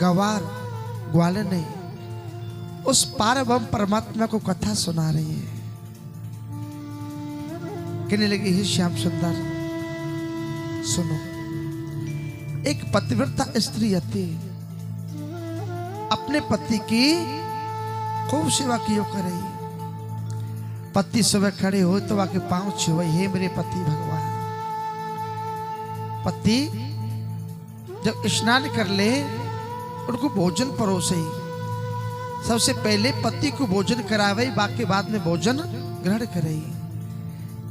गवार ग्वाले ने उस पारब्रह्म परमात्मा को कथा सुना रही है। कहने लगी, हे श्याम सुंदर सुनो, एक पतिव्रता स्त्री थी, अपने पति की खूब सेवा कियो करे। पति सुबह खड़े हो तो आके पांव छुए, हे मेरे पति भगवान। पति जब स्नान कर ले उनको भोजन परोसे, सबसे पहले पति को भोजन करावे, बाकी बाद में भोजन ग्रहण करे।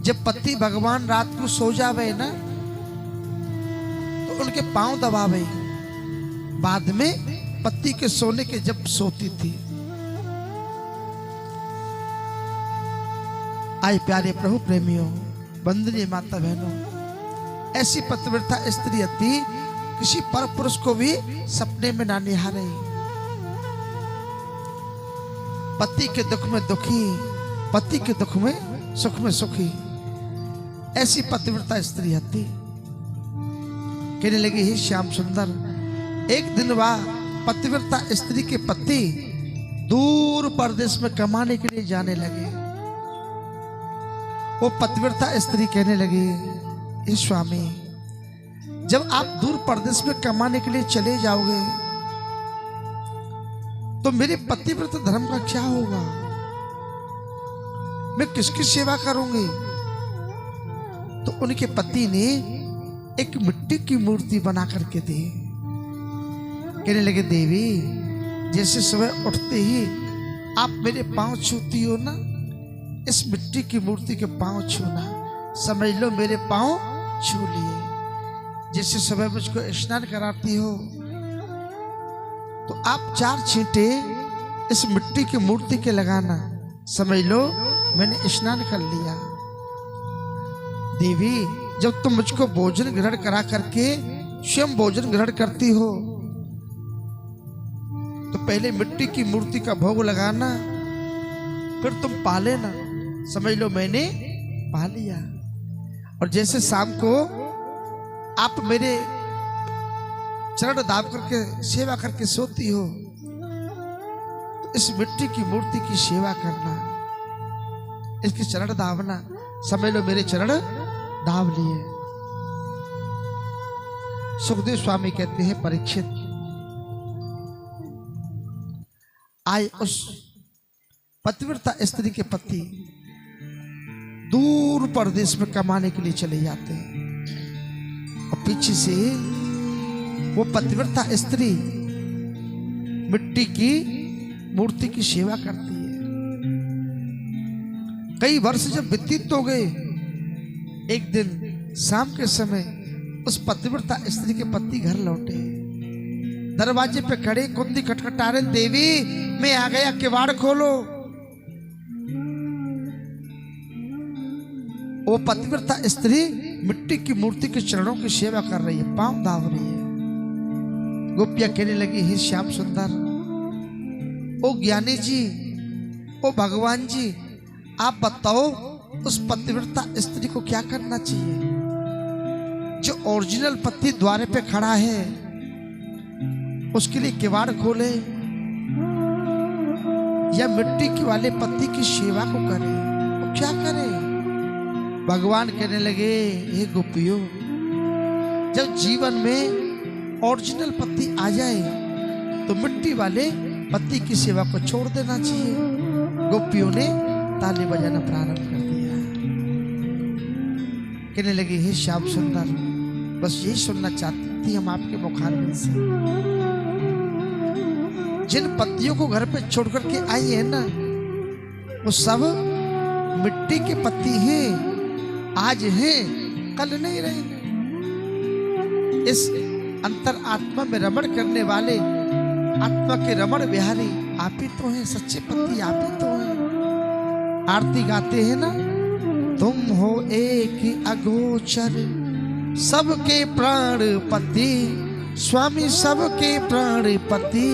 जब पति भगवान रात को सो जावे ना तो उनके पांव दबावे, बाद में पति के सोने के जब सोती थी। आए प्यारे प्रभु प्रेमियों, वंदनीय माता बहनों, ऐसी पतिव्रता स्त्री थी, किसी पर पुरुष को भी सपने में ना निहारे। पति के दुख में दुखी, पति के दुख में सुखी, ऐसी पतिव्रता स्त्री थी। कहने लगी, हे श्याम सुंदर, एक दिन वह पतिव्रता स्त्री के पति दूर परदेश में कमाने के लिए जाने लगे। वो पतिव्रता स्त्री कहने लगी, हे स्वामी, जब आप दूर परदेश में कमाने के लिए चले जाओगे तो मेरे पतिव्रत धर्म का क्या होगा? मैं किसकी सेवा करूंगी? तो उनके पति ने एक मिट्टी की मूर्ति बना करके दी। कहने लगे, देवी, जैसे सुबह उठते ही आप मेरे पांव छूती हो ना, इस मिट्टी की मूर्ति के पांव छूना, समझ लो मेरे पांव छू लिए। जैसे सुबह मुझको स्नान कराती हो तो आप 4 छींटे इस मिट्टी की मूर्ति के लगाना, समझ लो मैंने स्नान कर लिया। देवी, जब तुम मुझको भोजन ग्रहण करा करके स्वयं भोजन ग्रहण करती हो तो पहले मिट्टी की मूर्ति का भोग लगाना, फिर तुम पा लेना, समझ लो मैंने पा लिया। और जैसे शाम को आप मेरे चरण दाब करके सेवा करके सोती हो तो इस मिट्टी की मूर्ति की सेवा करना, इसके चरण दाबना, समझ लो मेरे चरण दाब लिए। सुखदेव स्वामी कहते हैं, परीक्षित, आए उस पतिव्रता स्त्री के पति दूर परदेश में कमाने के लिए चले जाते हैं और पीछे से वो पतिव्रता स्त्री मिट्टी की मूर्ति की सेवा करती है। कई वर्ष जब व्यतीत हो गए, एक दिन शाम के समय उस पतिव्रता स्त्री के पति घर लौटे, दरवाजे पे खड़े कुंडी खटखटा रहे, देवी मैं आ गया, किवाड़ खोलो। वो पतिव्रता स्त्री मिट्टी की मूर्ति के चरणों की सेवा कर रही है, पांव दाव रही है। गोपियां कहने लगी, हे श्याम सुंदर, ओ ज्ञानी जी, ओ भगवान जी, आप बताओ उस पतिव्रता स्त्री को क्या करना चाहिए? जो ओरिजिनल पति द्वार पे खड़ा है उसके लिए किवाड़ खोले या मिट्टी के वाले पति की सेवा को करे? वो क्या करे? भगवान कहने लगे, हे गोपियों, जब जीवन में ओरिजिनल पति आ जाए तो मिट्टी वाले पति की सेवा को छोड़ देना चाहिए। गोपियों ने ताली बजाना प्रारंभ कर दिया। कहने लगे, हे श्याम सुंदर, बस यही सुनना चाहती थी हम आपके मुखारबिंद से, जिन पतियों को घर पे छोड़ करके आई है ना, वो सब मिट्टी के पति हैं, आज हैं कल नहीं रहेंगे। इस अंतर आत्मा में रमण करने वाले आत्मा के रमण बिहारी आप ही तो हैं, सच्चे पति आप ही तो हैं। आरती गाते हैं ना, तुम हो एक अगोचर सबके प्राण पति, स्वामी सबके प्राण पति।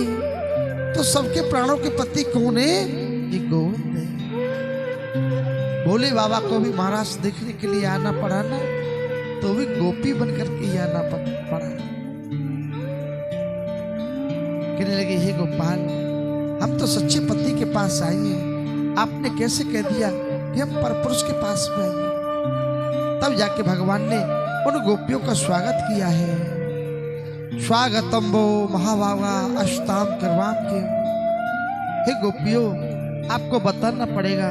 तो सबके प्राणों के पति कौन है? ये गोविंद है। भोले बाबा को भी महाराज देखने के लिए आना पड़ा ना, तो भी गोपी बनकर के आना पड़ा। कहने लगे, हे गोपाल, हम तो सच्चे पति के पास आए हैं, आपने कैसे कह दिया कि हम परपुरुष के पास में आए? तब जाके भगवान ने उन गोपियों का स्वागत किया है। स्वागतम वो महाभागा अष्टाम कर्वाम के। हे गोपियों, आपको बताना पड़ेगा